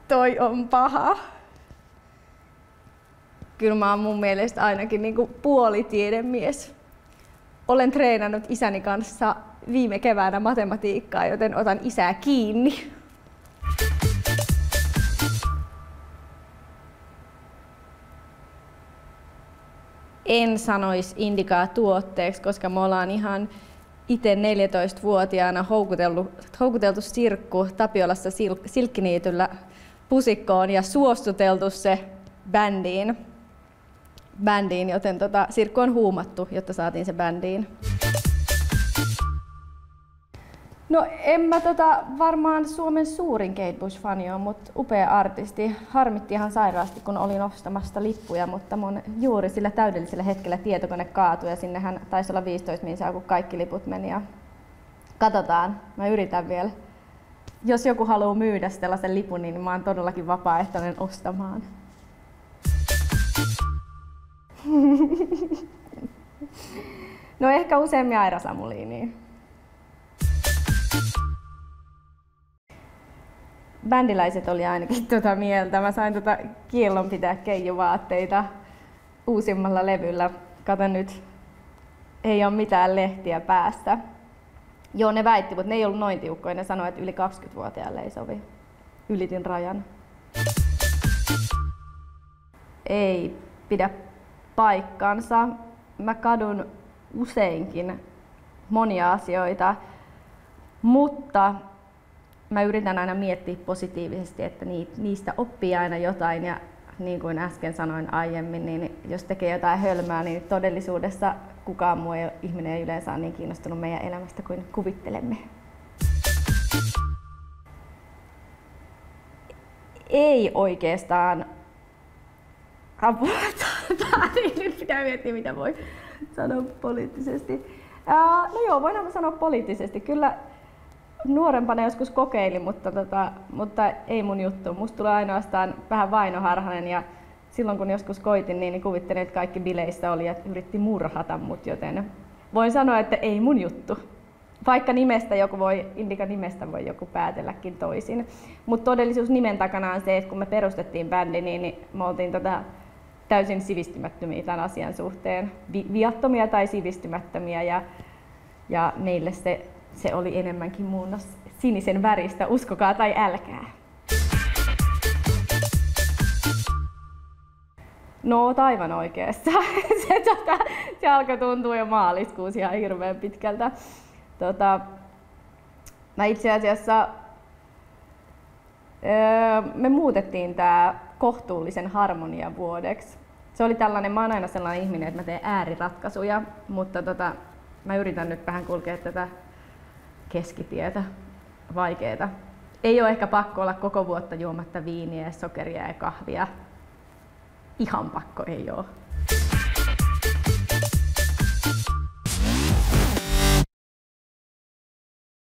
Toi on paha. Kyllä mä oon mun mielestä ainakin niinku puolitiedemies. Olen treenannut isäni kanssa viime keväänä matematiikkaa, joten otan isää kiinni. En sanoisi Indikaa tuotteeksi, koska me ollaan ihan itse 14-vuotiaana houkuteltu Sirkku Tapiolassa Silkkiniityllä pusikkoon ja suostuteltu se bändiin, joten Sirkku on huumattu, jotta saatiin se bändiin. No en mä varmaan Suomen suurin Kate Bush-fani on, mutta upea artisti. Harmitti ihan sairaasti, kun olin ostamassa lippuja, mutta mun juuri sillä täydellisellä hetkellä tietokone kaatui ja sinnehän taisi olla 15 minsaa, kun kaikki liput meni. Ja katsotaan, mä yritän vielä. Jos joku haluaa myydä sellaisen lipun, niin mä oon todellakin vapaaehtoinen ostamaan. No ehkä useammin Aira Samuliinia. Bändiläiset oli ainakin mieltä. Mä sain kiellon pitää keijuvaatteita uusimmalla levyllä. Kato nyt, ei ole mitään lehtiä päässä. Joo, ne väitti, mutta ne ei ollut noin tiukkoja. Ne sanoi, että yli 20-vuotiaalle ei sovi. Ylitin rajan. Ei pidä paikkansa. Mä kadun useinkin monia asioita, mutta mä yritän aina miettiä positiivisesti, että niistä oppii aina jotain ja niin kuin äsken sanoin aiemmin, niin jos tekee jotain hölmää, niin todellisuudessa kukaan muu ihminen ei yleensä ole niin kiinnostunut meidän elämästä kuin kuvittelemme. Ei oikeastaan. Apua, nyt pitää miettiä, mitä voi sanoa poliittisesti. No joo, voidaan sanoa poliittisesti. Kyllä nuorempana joskus kokeilin, mutta ei mun juttu. Musta tulee ainoastaan vähän vainoharhainen ja silloin kun joskus koitin, niin kuvittelin, että kaikki bileissä oli ja yritti murhata mut, joten voin sanoa, että ei mun juttu. Vaikka Indikan nimestä voi joku päätelläkin toisin. Mutta todellisuus nimen takana on se, että kun me perustettiin bändi, niin me oltiin täysin sivistymättömiä tämän asian suhteen. Viattomia tai sivistymättömiä ja meille se oli enemmänkin muunnos sinisen väristä, uskokaa tai älkää. No, oot aivan oikeassa. Se alkoi tuntua jo maaliskuussa ihan hirveän pitkältä. Mä itse asiassa me muutettiin tää kohtuullisen harmonian vuodeksi. Se oli tällainen, mä oon aina sellainen ihminen, että mä teen ääriratkaisuja, mutta mä yritän nyt vähän kulkea tätä keskitietä, vaikeeta. Ei ole ehkä pakko olla koko vuotta juomatta viiniä, sokeria ja kahvia. Ihan pakko ei oo.